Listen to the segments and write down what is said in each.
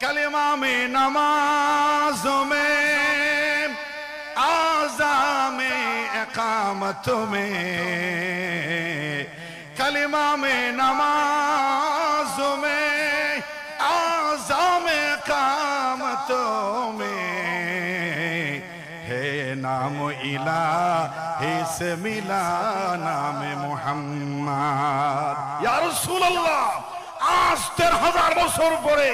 कलिमा में नमाज में आज़ा में इकामत में कलिमा में नमाज में आज़ा में इकामत में है नाम इलाही से मिला नाम मुहम्मद। या रसूल अल्लाह, आज 13,000 বছর পরে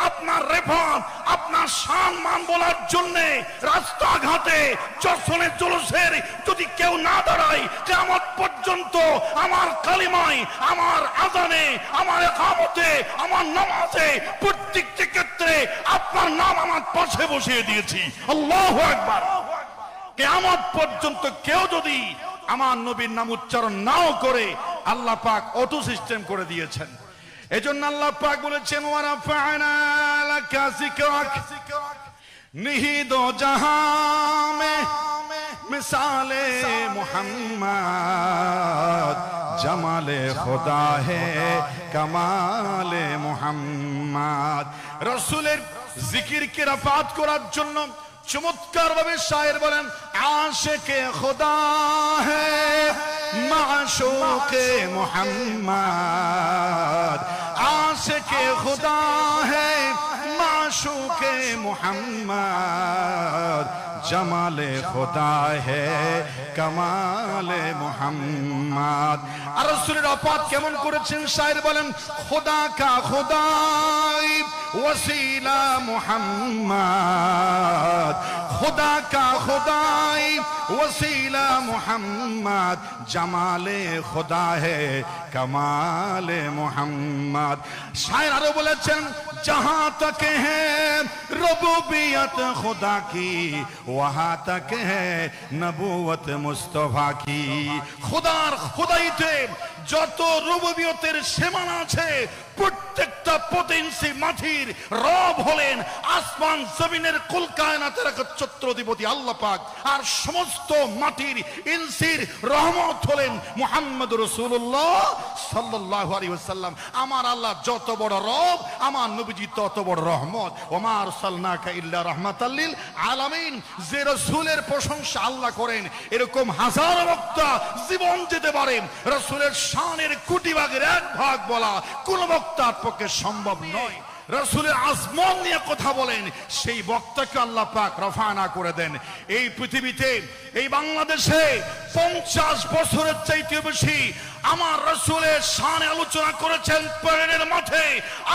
আপনার রেফাত আপনার সম্মান বলার জন্য রাস্তাঘাটে জশনে জলসের যদি কেউ না দাঁড়ায়, কিয়ামত পর্যন্ত আমার কালিমায়, আমার আযানে, আমার ইকামতে, আমার নামাজে প্রত্যেকটি ক্ষেত্রে আপনার নাম আমার পাশে বসিয়ে দিয়েছি। আল্লাহু আকবার। কিয়ামত পর্যন্ত কেউ যদি আমার নবীর নাম উচ্চারণ নাও করে, আল্লাহ পাক অটো সিস্টেম করে দিয়েছেন। এজন্য আল্লাহ পাক বলেছেন ওয়ারাফা'না লাকা যিকরাক, নিহিদ জাহান মে মিসালে মুহাম্মদ, জামালে খোদা হে কামালে মুহাম্মদ। রাসূলের জিকিরকে রাফাত করার জন্য চমৎকার ভাবে শায়ের বলেন আশিকে খোদা হে মাশূকে মুহাম্মদ, आशिक़े खुदा है माशूक़े मुहम्मद, जमाले खुदा है कमाले मुहम्मद। আর রাসূলের ওয়াফাত কেমন করেছেন শায়ের বলেন खुदा का खुदाई वसीला मुहम्मद, खुदा का खुदाई वसीला मुहम्मद, जमाले खुदा है कमाले मुहम्मद। शायर आरो बोलेছেন जहां तक है रबूबियत खुदा की वहां तक है नबुवत मुस्तफा की। खुदार खुदाইতে যত রুবুবিয়তের সীমানা আছে, প্রত্যেকটা পতেন্সি মাটির রব হলেন আসমান জমিনের কুল কায়নাতের একচ্ছত্র অধিপতি আল্লাহ পাক, আর সমস্ত মাটির ইনসির রহমত হলেন মুহাম্মদুর রাসূলুল্লাহ সাল্লাল্লাহু আলাইহি ওয়াসাল্লাম। আমার আল্লাহ যত বড় রব, আমার নবীজি তত বড় রহমত। ওমা আরসালনাকা ইল্লা রাহমাতাল লিল আলামিন। যে রাসূলের প্রশংসা আল্লাহ করেন, এরকম হাজার বক্তা জীবন দিতে পারেন, রাসূলের শানের কোটি ভাগের এক ভাগ বলা কোন বক্তার পক্ষে সম্ভব নয়। রাসূলের আজমত নিয়ে কথা বলেন, সেই বক্তাকে আল্লাহ পাক রফানা করে দেন। এই পৃথিবীতে, এই বাংলাদেশে 50 বছরের চাইতে বেশি আমার রাসূলের শানে আলোচনা করেছেন প্রেরণের মাঠে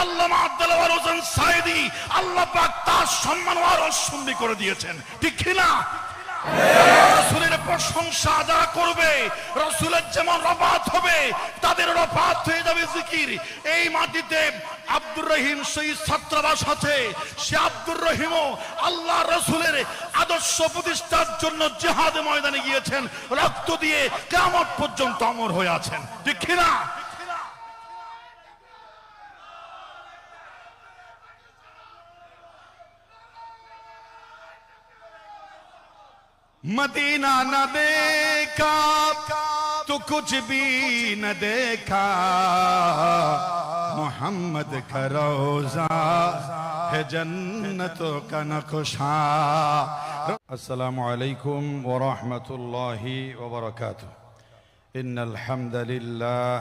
আল্লামা দেলওয়ার হোসেন সাঈদী। আল্লাহ পাক তার সম্মান আরো সুন্দর করে দিয়েছেন, ঠিক কি না? রাসূলের প্রশংসা যারা করবে, রাসূলের যেমন রফাত হবে, তাদের রফাত হয়ে যাবে জিকির। এই মাটিতে আব্দুর রহিম শহীদ ছাত্রাবাস আছে, সে আব্দুর রহিমও আল্লাহ রাসূলের আদর্শ প্রতিষ্ঠার জন্য জিহাদ ময়দানে গিয়েছেন, রক্ত দিয়ে কিয়ামত পর্যন্ত অমর হয়ে আছেন, ঠিক কি না? मदीना न देखा तो कुछ भी न देखा, मोहम्मद का रोजा है जन्नतों का नक्शा। अस्सलामु अलैकुम व रहमतुल्लाहि व बरकातुह। इन्नल हम्दुलिल्लाह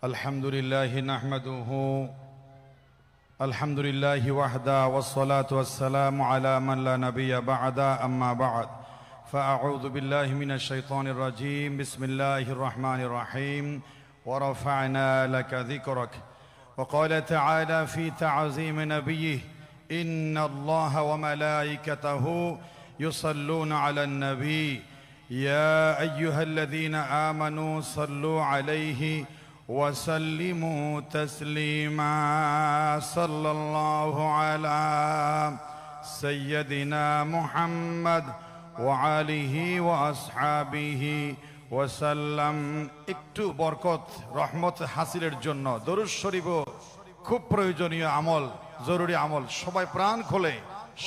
अल्हम्दुलिल्लाहि नहमदुहु अल्हम्दुलिल्लाहि वहदा वस्सलातु वस्सलामु अला मन ला नबिय्य बअदा अम्मा बअद। فأعوذ بالله من الشيطان الرجيم بسم الله الرحمن الرحيم ورفعنا لك ذكرك وقال تعالى في تعظيم نبيه إن الله وملائكته يصلون على النبي يا أيها الذين آمنوا صلوا عليه وسلموا تسليما صلى الله على سيدنا محمد وعليه وأصحابه وسلم। একটু বরকত রহমত হাসিলের জন্য দরুদ শরীফ খুব প্রয়োজনীয় আমল, জরুরি আমল। সবাই প্রাণ খোলে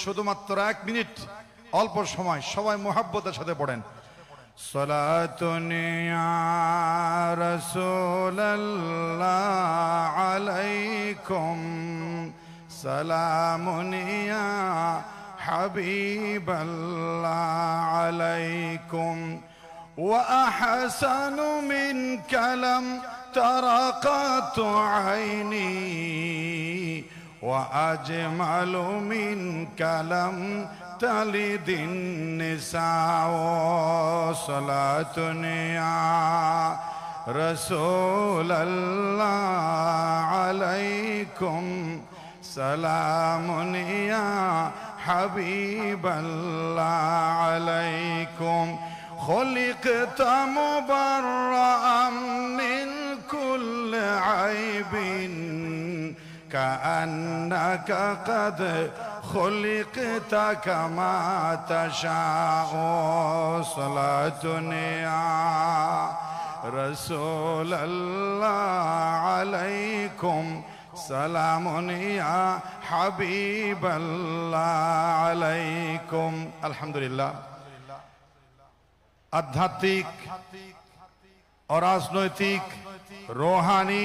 শুধুমাত্র 1 মিনিট অল্প সময় সবাই মুহাব্বতের সাথে পড়েন সালাতুন ইয়া রাসূলুল্লাহ আলাইকুম সালামুন ইয়া হাবিবাল্লাহ আলাইকুম ওয়া আহসানু মিনকা লাম তারাকাত আইনি ওয়া আজমালু মিনকা লাম তালিদিন নিসাও সালাতুন ইয়া রাসূলাল্লাহ আলাইকুম সালামুন ইয়া হাবিবাল্লাহ আলাইকুম খুলিকতা মুবাররাআম মিন কুল্লি আইবিন কাআন্নাকা কাদ খুলিকতা কামা তাশাউ সালাতুন ইয়া রাসূলাল্লাহ আলাইকুম সালামুন ইয়া হাবিবাল্লাহ আলাইকুম। আলহামদুলিল্লাহ, আধ্যাত্মিক অরাজনৈতিক রোহানি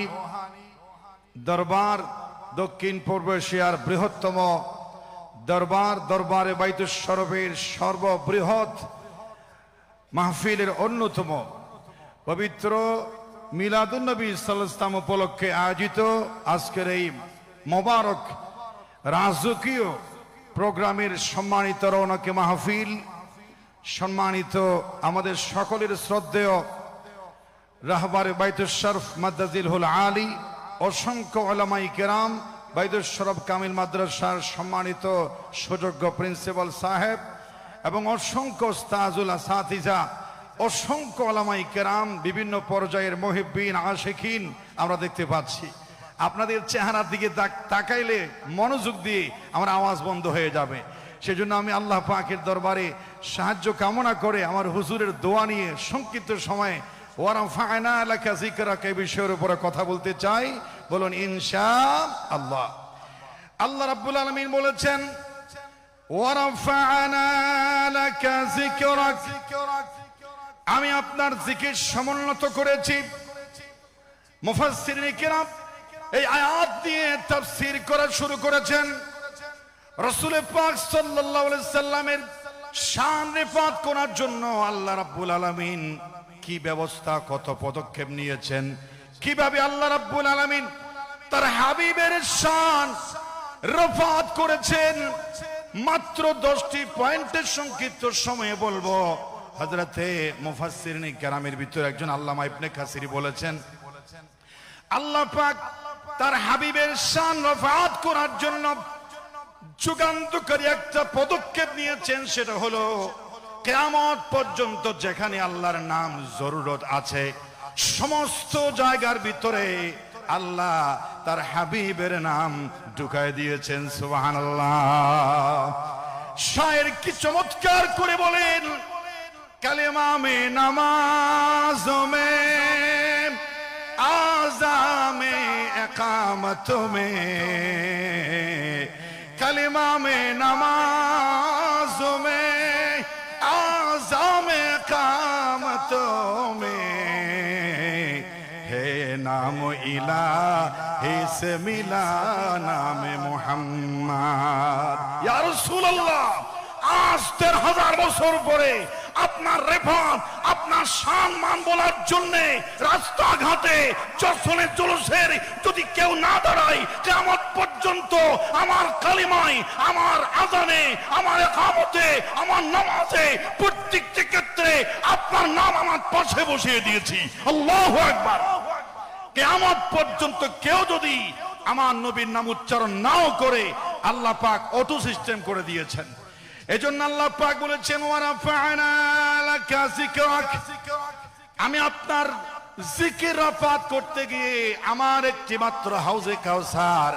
দরবার দক্ষিণ পূর্ব এশিয়ার বৃহত্তম দরবার, দরবারে বাইতুশ শরফের সর্ববৃহৎ মাহফিলের অন্যতম পবিত্র মিলাদুন নবী সাল্লাল্লাহু আলাইহি ওয়াসাল্লাম উপলক্ষে আয়োজিত আজকের এই মোবারক রাজকীয় প্রোগ্রামের সম্মানিত রৌনকে মাহফিল, সম্মানিত আমাদের সকলের শ্রদ্ধেয় রাহবারে বাইতুশ শরফ মাদ্দাজিলহুল আলী, অসংখ্য উলামায়ে কেরাম, বাইতুশ শরফ কামিল মাদ্রাসার সম্মানিত সুযোগ্য প্রিন্সিপাল সাহেব এবং অসংখ্য উস্তাজুল আসাতিজা, অসংখ্য উলামায়ে কেরাম, বিভিন্ন পর্যায়ের মুহিব্বিন আশিকিন আমরা দেখতে পাচ্ছি। আপনাদের চেহারার দিকে তাকাইলে মনোযোগ দিয়ে আমার আওয়াজ বন্ধ হয়ে যাবে। সেজন্য আমি আল্লাহ পাকের দরবারে সাহায্য কামনা করে আমার হুজুরের দোয়া নিয়ে সংক্ষিপ্ত সময়ে ওয়ারাফা'না লাকা যিকরাকা এই বিষয়ের উপরে কথা বলতে চাই। বলুন ইনশাআল্লাহ। আল্লাহ রাব্বুল আলামিন বলেছেন ওয়ারাফা'না লাকা যিকরাক, আমি আপনার জিকির সমুন্নত করেছি। মুফাসসিরিনে কিরাম এই আয়াত দিয়ে তাফসীর করা শুরু করেছেন। রাসূল পাক সাল্লাল্লাহু আলাইহি সাল্লামের শান রিফাত করার জন্য আল্লাহ রাব্বুল আলামিন কি ব্যবস্থা, কত পদক্ষেপ নিয়েছেন, কিভাবে আল্লাহ রাব্বুল আলামিন তার হাবিবের শান রিফাত করেছেন। মাত্র 10টি পয়েন্টের সংক্ষিপ্ত সময়ে বলবো। হযরতে মুফাসসিরিনে কেরামের ভিতরে একজন আল্লামা ইবনে কাসির বলেছেন, আল্লাহ পাক তার হাবিবের শান রিফাত করার জন্য যুগান্তকারী একটা পদক্ষেপ নিয়েছেন। সেটা হলো কিয়ামত পর্যন্ত যেখানে আল্লাহর নাম জরুরত আছে সমস্ত জায়গার ভিতরে আল্লাহ তার হাবিবের নাম ঢুকায় দিয়েছেন। সুবহানাল্লাহ। শায়ের কি চমৎকার করে বলেন, কালেমা মে নামাজ মে आज़ा में इकामत में कलिमा में नमाज में आज़ा में इकामतों में है नाम इलाही से मिला नाम मुहम्मद। या रसूल अल्लाह, आज 13,000 বছর পরে আপনার রেফাত, আপনার সম্মান বলার জন্য রাস্তাঘাটে যশনে জলসের যদি কেউ না দাঁড়ায়, কিয়ামত পর্যন্ত আমার কালিমায়, আমার আযানে, আমার ইকামতে, আমার নামাজে প্রত্যেকটি ক্ষেত্রে আপনার নাম আমার পাশে বসিয়ে দিয়েছি। আল্লাহু আকবার। কিয়ামত পর্যন্ত কেউ যদি আমার নবীর নাম উচ্চারণ নাও করে, আল্লাহ পাক অটো সিস্টেম করে দিয়েছেন। এজন্য আল্লাহ পাক বলেছেন ওয়ারাফা'না লাকা যিকরাক, আমি আপনার জিকির রাফাত করতে গিয়ে আমার একটি মাত্র হাউজে কাউসার,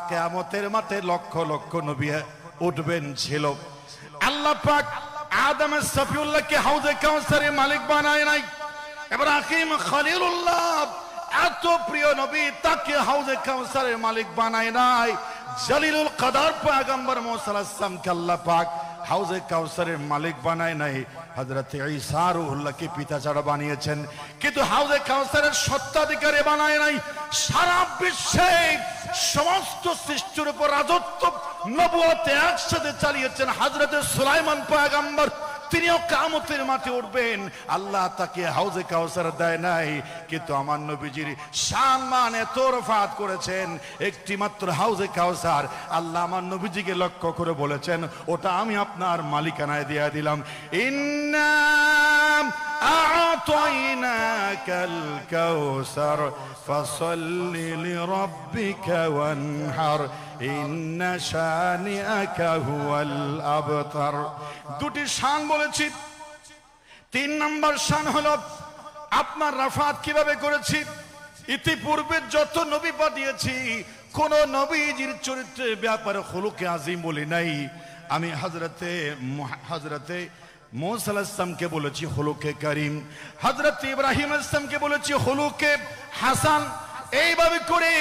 কিয়ামতের মাঠে লক্ষ লক্ষ নবী উঠবেন ছিল। আল্লাহ পাক আদম সফিউল্লাহকে হাউজে কাউসারের মালিক বানায় নাই। ইব্রাহিম খলিলুল্লাহ এত প্রিয় নবী, তাকে হাউজে কাউসারের মালিক বানায় নাই। জলিলুল কদর পয়গম্বর মুসা আলাইহিস সালামকে আল্লাহ পাক হাউজে কাউসারের মালিক বানায় নাই, হযরত ঈসা রূহুল্লাহকে পিতা ছাড়া বানিয়েছেন, কিন্তু হাউজে কাউসারের স্বত্বাধিকারী বানায় নাই। সারা বিশ্বে সমস্ত সৃষ্টির উপর রাজত্ব নবুয়ত একসাথে চালিয়েছেন হযরত সুলাইমান পয়গম্বর। তিনিও কিয়ামতের মাঠে উঠবেন, আল্লাহ তাকে হাউজে কাউসার দেয় নাই, কিন্তু আমার নবীজির সম্মান এত রফাত করেছেন, একটি মাত্র হাউজে কাউসার আল্লাহ আমার নবীজিকে লক্ষ্য করে বলেছেন, ওটা আমি আপনার মালিকানায় দিয়ে দিলাম। ইন্না আ'তাইনাকাল কাউসার ফাসাল্লি লিরাব্বিকা ওয়ানহার ইন্না শানিআকা হুয়াল আবতার। দুটি শান বলেছি, 3 নম্বর শান হলো আপনার রাফাত কিভাবে করেছি। ইতিপূর্বে যত নবী পাঠিয়েছি কোন নবীজির চরিত্রের ব্যাপারে খুলুকে আজিম বলি নাই। আমি হযরতে মূসা আলাইহিস সালামকে বলেছি খুলুকে কারীম, হযরত ইব্রাহিম আলাইহিস সালামকে বলেছি খুলুকে হাসান। এইভাবে করে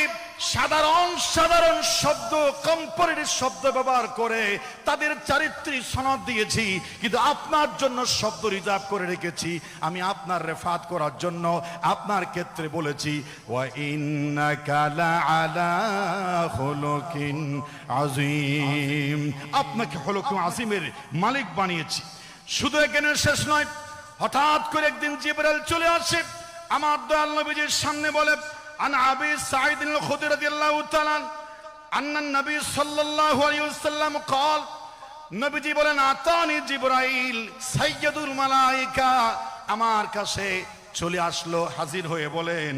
সাধারণ শব্দ, কম্পারেটিভ শব্দ ব্যবহার করে তাদের চারিত্রিক সনদ দিয়েছি, কিন্তু আপনার জন্য শব্দ রিজার্ভ করে রেখেছি। আমি আপনার রেফাত করার জন্য আপনার ক্ষেত্রে বলেছি ওয়া ইন্নাকা লাআলা খুলুকিন আযীম, আপনাকে খুলুকুন আযীমের মালিক বানিয়েছি। শুধু এখানে শেষ নয়, হঠাৎ করে একদিন জিবরাইল চলে আসে আমার দয়াল নবীজির সামনে, বলে عن أبي سعيد الخدري رضي الله تعالى أن النبي صلى الله عليه وسلم قال নবীজি বলেন আতানি জিবরাইল সাইয়্যিদুল মালায়েকা, আমার কাছে চলে আসলো, হাজির হয়ে বলেন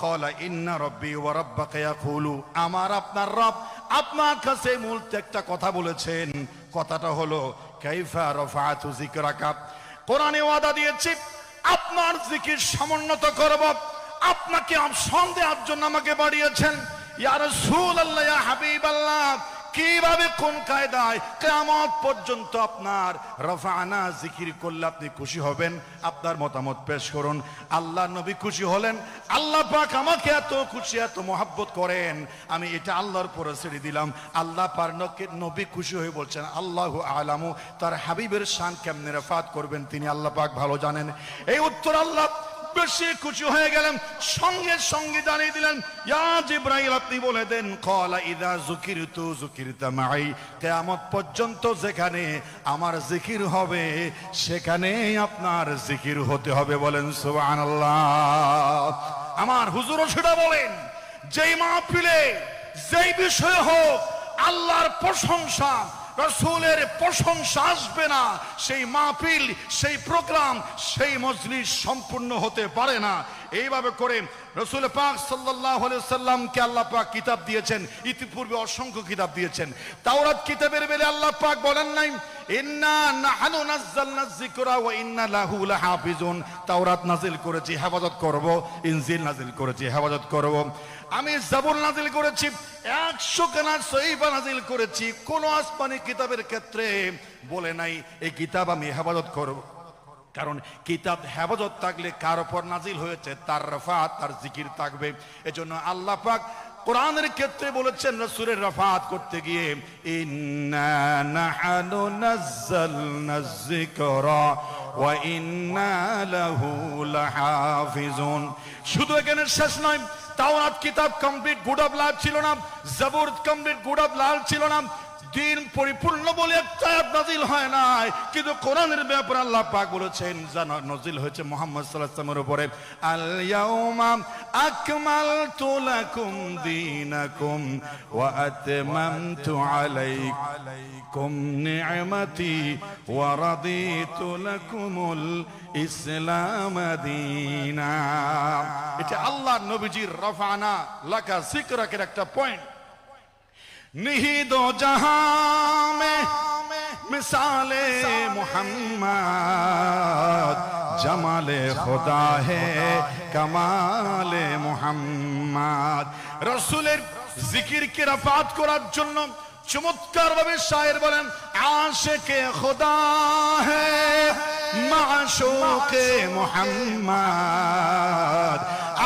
ক্বালা ইন্না রাব্বি ওয়া রাব্বাকা ইয়াকুলু, আমার আপনার রব আপনার কাছে মূল একটা কথা বলেছেন। কথাটা হলো কাইফা রাফাতু যিকরাকা, কোরআনে ওয়াদা দিয়েছি আপনার জিকির সমুন্নত করব, আপনাকে অপশন দেওয়ার জন্য আমাকে বাড়িয়েছেন। ইয়া রাসূলুল্লাহ, ইয়া হাবিবাল্লাহ, কিভাবে কোন কায়দায় কিয়ামত পর্যন্ত আপনার রাফানা জিকির করলে আপনি খুশি হবেন, আপনার মতামত পেশ করুন। আল্লাহ নবী খুশি হলেন, আল্লাহ পাক আমাকে এত খুশি এত মহব্বত করেন, আমি এটা আল্লাহর উপরে ছেড়ে দিলাম। আল্লাহ পাক নবী খুশি হয়ে বলছেন আল্লাহু আ'লামু, তার হাবিবের শান কেমনে রাফাত করবেন তিনি আল্লাহ পাক ভালো জানেন। এই উত্তর আল্লাহ বেশি খুশি হয়ে গেলেন, সঙ্গে সঙ্গে জানিয়ে দিলেন ইয়া জিবরাইল আপনি বলে দেন ক্বালা ইযা যুকিরতু যুকিরতা মাই, কিয়ামত পর্যন্ত যেখানে আমার জিকির হবে সেখানেই আপনার জিকির হতে হবে। বলেন সুবহানাল্লাহ। আমার হুজুরও সেটা বলেন, যেই মাহফিলে যেই বিষয় হোক আল্লাহর প্রশংসা রাসূলের প্রশংসা আসবে না, সেই মাহফিল সেই প্রোগ্রাম সেই মজলিস সম্পূর্ণ হতে পারে না। এইভাবে করে রাসূল পাক সাল্লাল্লাহু আলাইহি ওয়াসাল্লামকে আল্লাহ পাক কিতাব দিয়েছেন, ইতিপূর্বে অসংখ্য কিতাব দিয়েছেন। তাওরাত কিতাবের বেলে আল্লাহ পাক বলেন নাই ইন্না নাহনু নাযালনা যিকরা ওয়া ইন্না লাহু লাহাফিজুন, তাওরাত নাযিল করেছি হেফাজত করব, ইনজিল নাযিল করেছি হেফাজত করব, আমি জাবুর নাযিল করেছি, 100 খানা সহিফা নাযিল করেছি। কোন আসমানি কিতাবের ক্ষেত্রে বলে নাই এই কিতাব আমি হেফাজত করব, কারণ কিতাব হেফাজত থাকলে কার উপর নাযিল হয়েছে তার রাফাত তার জিকির থাকবে। এজন্য আল্লাহ পাক কোরআনের ক্ষেত্রে বলেছেন রাসূলের রাফাত করতে গিয়ে ইন্না নাহনু নাযালনা যিকরা ওয়া ইন্না লাহু লাহাফিজুন। শুধু এখানে শেষ নয়, তাওরাত কিতাব কমপ্লিট গুড অফ লাভ ছিল না, Zabur complete good of love ছিল না, দিন পরিপূর্ণ বলে একটা আয়াত নাযিল হয় নাই, কিন্তু কোরআনের ব্যাপারে আল্লাহ পাক বলেছেন জানা নাযিল হয়েছে মুহাম্মদ সাল্লাল্লাহু আলাইহি ওয়াসাল্লামের উপরে আল ইয়াউমা আকমালতু লাকুম দীনাকুম ওয়া আতমামতু আলাইকুম নি'মাতি ওয়া রাদিতু লাকুমুল ইসলাম দীনা। এটা আল্লাহর নবীজির রাফানা লাকা যিকরাকের একটা পয়েন্ট। निहिद जहां में मिसाले मोहम्मद, जमाले खुदा है कमाले मोहम्मद। रसूलेर जिकिर के रफात करार जन्य चमत्कार भावे शायर बोलेन आशिके खुदा है माशूके मोहम्मद,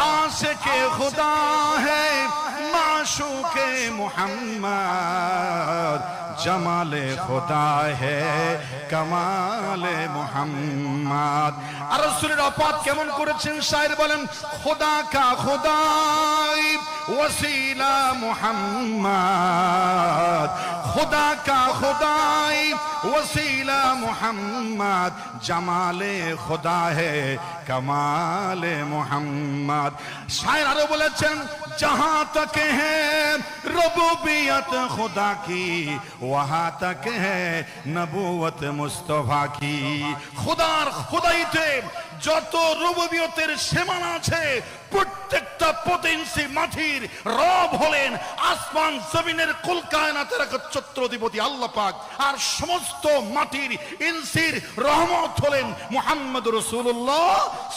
आशिके खुदा है माशूके मुहम्मद जमाले खुदा है कमाले मुहम्मद। আর রাসূলের অপাত কেমন করেছেন শায়ের বলেন, खुदा का खुदाई वसीला मुहम्मद, खुदा का खुदाई वसीला मुहम्मद जमाले खुदा है कमाले मुहम्मद। शायर आरो বলেছেন, जहां तक है रबूबियत खुदा की वहां तक है नबूवत मुस्तफा की। खुदार खुदाইতে যত রুবুবিয়তের সীমানা আছে প্রত্যেকটা পতেন্সি মাটির রব হলেন আসমান জমিনের কুল কায়নাতের একচ্ছত্র অধিপতি আল্লাহ পাক, আর সমস্ত মাটির ইনসির রহমত হলেন মুহাম্মদুর রাসূলুল্লাহ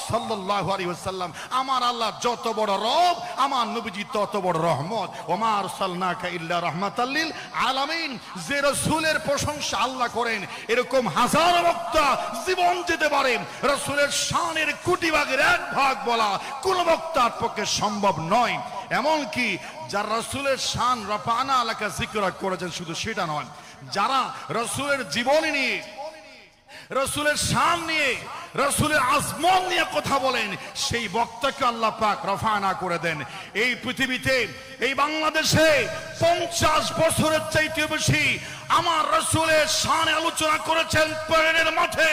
সাল্লাল্লাহু আলাইহি ওয়াসাল্লাম। আমার আল্লাহ যত বড় রব, আমার নবীজি তত বড় রহমত। ওমা আরসালনাকা ইল্লা রাহমাতাল লিল আলামিন। যে রাসূলের প্রশংসা আল্লাহ করেন এরকম হাজার বক্তা জীবন দিতে পারেন, রাসূলের শানের কোটি ভাগের এক ভাগ বলা কোন বক্তার পক্ষে সম্ভব নয়। এমনকি যারা রাসূলের শান রাফানা আলাকা যিকরা করেছেন, শুধু সেটা নয়, যারা রাসূলের জীবনী নিয়ে, রাসূলের শান নিয়ে, রাসূলের আজমত নিয়ে কথা বলেন, সেই বক্তাকে আল্লাহ পাক রাফানা করে দেন। এই পৃথিবীতে, এই বাংলাদেশে 50 বছরের চাইতে বেশি আমার রাসূলের শানে আলোচনা করেছেন পরের মাঠে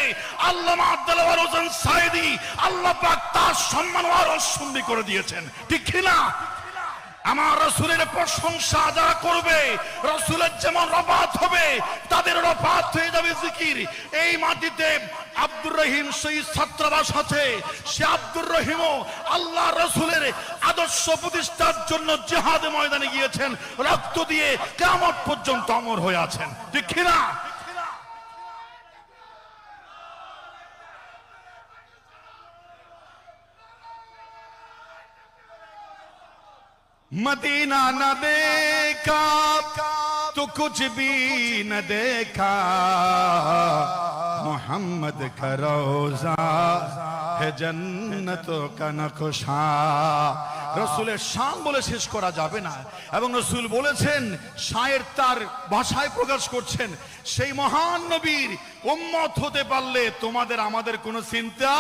আল্লামা দেলওয়ার হোসেন সাঈদী। আল্লাহ পাক তার সম্মান আরো সুন্দর করে দিয়েছেন, ঠিক কি না? আমার রাসূলের প্রশংসা যারা করবে, রাসূলের যেমন রফাত হবে তাদের রফাত হয়ে যাবে জিকির। এই মাটিতে আব্দুর রহিম শহীদ ছাত্রাবাস আছে, সে আব্দুর রহিমও আল্লাহ রাসূলের আদর্শ প্রতিষ্ঠার জন্য জিহাদে ময়দানে গিয়েছেন, রক্ত দিয়ে কিয়ামত পর্যন্ত অমর হয়ে আছেন, ঠিক কি না? मदीना न देखा तो कुछ भी न देखा, मोहम्मद का रोजा है जन्नतों का नक्शा। রাসূলের শান বলে শেষ করা যাবে না, এবং রাসূল বলেছেন, শায়ের তার ভাষায় প্রকাশ করছেন, সেই মহান নবীর উম্মত হতে পারলে তোমাদের আমাদের কোনো চিন্তা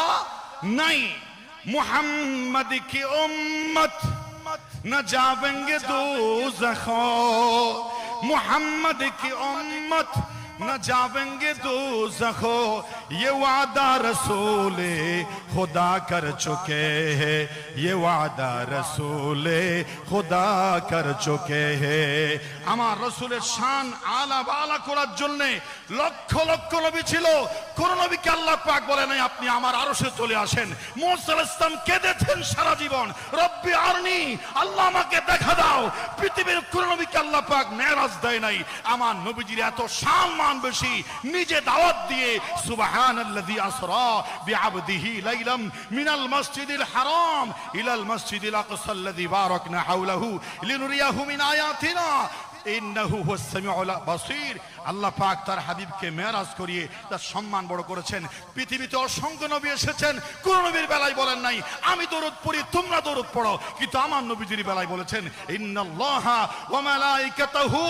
নাই। মুহাম্মদ কি উম্মত न जावेंगे दोज़खो, मोहम्मद की उम्मत न जावेंगे दोज़खो, ये वादा रसूले खुदा कर चुके हैं, ये वादा रसूले खुदा कर चुके हैं। আমার রাসূলের শান আলা বালা করার জন্য লক্ষ লক্ষ নবী ছিল, কোন নবীকে আল্লাহ পাক বলে নাই আপনি আমার আরশে চলে আসেন। মুসা আলাইহিস সালাম কেঁদেছেন সারা জীবন, রব্বি আরনি, আল্লাহ আমাকে দেখা দাও। পৃথিবীর কোন নবীকে আল্লাহ পাক মেরাজ দেয় নাই। আমার নবীজির এত সম্মান বেশি, নিজে দাওয়াত দিয়ে সুবহানাল্লাযী আসরা বিআবদিহি লাইলাম মিনাল মসজিদিল হারাম ইলাল মসজিদিল আকসাল্লাযী বারাকনা হাওলাহু লিনুরিয়াহু মিন আয়াতিনা ইন্নাহু হুয়াস সামিউল বাসীর। আল্লাহ পাক তার হাবিবকে মেরাজ করিয়ে তার সম্মান বড় করেছেন। পৃথিবীতে অসংখ্য নবী এসেছেন, কোন নবীর বেলায় বলেন নাই আমি দরুদ পড়ি তোমরা দরুদ পড়ো, কিন্তু আমার নবীজির বেলায় বলেছেন ইন্নাল্লাহা ওয়া মালাইকাতাহু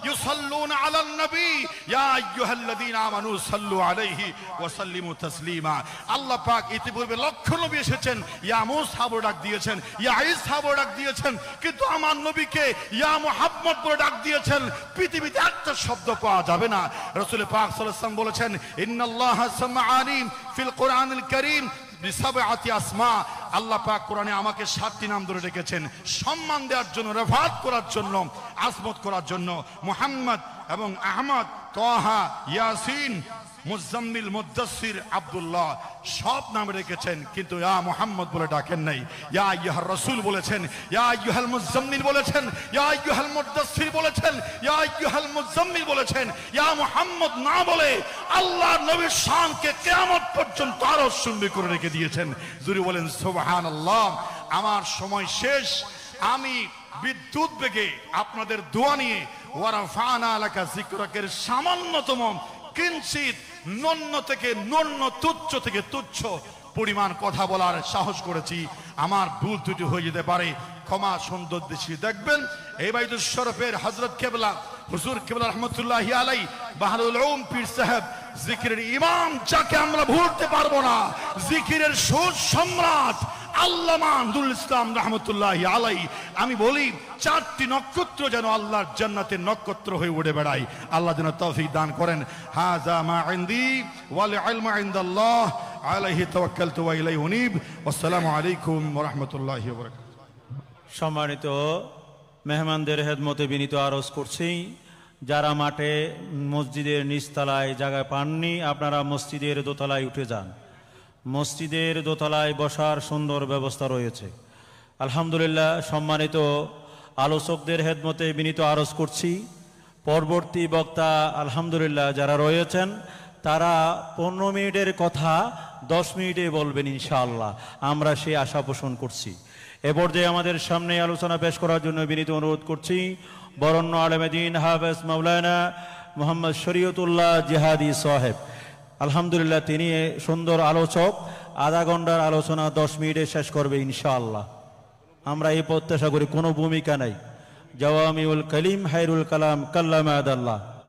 ইউসাল্লুনা আলান নবী ইয়া আইয়ুহাল্লাযীনা আমানু সাল্লু আলাইহি ওয়া সাল্লিমু তাসলিমা। আল্লাহ পাক ইতিপূর্বে লক্ষ নবী এসেছেন, ইয়া মূসা বলে ডাক দিয়েছেন, ইয়া ঈসা বলে ডাক দিয়েছেন, কিন্তু আমার নবীকে ইয়া মুহাম্মদ বলে ডাক দিয়েছেন। পৃথিবীতে একটা শব্দ পাওয়া যাবে না। রাসূল পাক সাল্লাল্লাহু আলাইহি ওয়াসাল্লাম বলেছেন ইন্নাল্লাহা সামাআনি ফিল কোরআনিল কারীম বিসাবআতি আসমা। আল্লাহ পাক কোরআনে আমাকে 7টি নাম ধরে রেখেছেন, সম্মান দেওয়ার জন্য, রফাত করার জন্য, আজমত করার জন্য। মুহাম্মদ এবং আহমদ, তাহা, ইয়াসিন, মুজাম্মিল, মুদ্দাসসির, আব্দুল্লাহ সব নাম রেখেছেন, কিন্তু ইয়া মুহাম্মদ বলে ডাকেন নাই। ইয়া আইয়ুহার রাসূল বলেছেন, ইয়া আইয়ুহাল মুজাম্মিল বলেছেন, ইয়া আইয়ুহাল মুদ্দাসসির বলেছেন, ইয়া আইয়ুহাল মুজাম্মিল বলেছেন। ইয়া মুহাম্মদ না বলে আল্লাহর নবীর শানকে কিয়ামত পর্যন্ত আরো সুন্দর করে রেখে দিয়েছেন। জুরি বলেন সুবহানাল্লাহ। আমার সময় শেষ, আমি বিদ্যুৎ বেগে আপনাদের দোয়া নিয়ে ওয়ারাফানা লাকা যিকরাকের সামান্যতম কিঞ্চিত নন্য থেকে নন্য, তুচ্ছ থেকে তুচ্ছ পরিমাণ কথা বলার সাহস করেছি। আমার ভুল ত্রুটি হয়ে যেতে পারে, ক্ষমা সুন্দর দৃষ্টি দেখবেন। এই বাইতুল শরফের হযরত কেবলা হুজুর কেবলা রহমতুল্লাহি আলাই বাহরুল উলুম পীর সাহেব জিকিরের ইমাম, যাকে আমরা ভুলতে পারবো না, জিকিরের সুর সম্রাট আল্লামা আব্দুল ইসলাম রহমতুল্লাহি আলাই। আমি বলি 4টি নক্ষত্র যেন আল্লাহর জান্নাতের নক্ষত্র হয়ে উড়ে বেড়ায়। আল্লাহ যেন তৌফিক দান করেন। হাযা মা ইনদি ওয়াল ইলমু ইনদাল্লাহ আলাইহি তাওয়াক্কালতু ওয়া ইলাইহি উনীব। আসসালামু আলাইকুম ওয়া রাহমাতুল্লাহি ওয়া বারাকাতুহু। সম্মানিত মেহমানদের খেদমতে বিনীত আরজ করছি, যারা মাঠে মসজিদের নিচতলায় জায়গা পাননি, আপনারা মসজিদের দোতলায় উঠে যান। মসজিদের দোতলায় বসার সুন্দর ব্যবস্থা রয়েছে। আলহামদুলিল্লাহ। সম্মানিত আলোচকদের খেদমতে বিনীত আরজ করছি, পরবর্তী বক্তা আলহামদুলিল্লাহ যারা রয়েছেন তারা 15 মিনিটের কথা 10 মিনিটে বলবেন ইনশাআল্লাহ, আমরা সেই আশা পোষণ করছি। এ পর্যায়ে আমাদের সামনে আলোচনা পেশ করার জন্য বিনীত অনুরোধ করছি বরেণ্য আলেমে দ্বীন হাফেজ মাওলানা মোহাম্মদ শরীয়তুল্লাহ জিহাদি সাহেব। আলহামদুলিল্লাহ তিনি সুন্দর আলোচক, আধা ঘন্টার আলোচনা 10 মিনিটে শেষ করবে ইনশাআল্লাহ। আমরা এই প্রত্যাশা করি, কোনো ভূমিকা নাই। জাওয়ামিউল কালিম হায়রুল কালাম কাল্লামা আদাল্লাহ।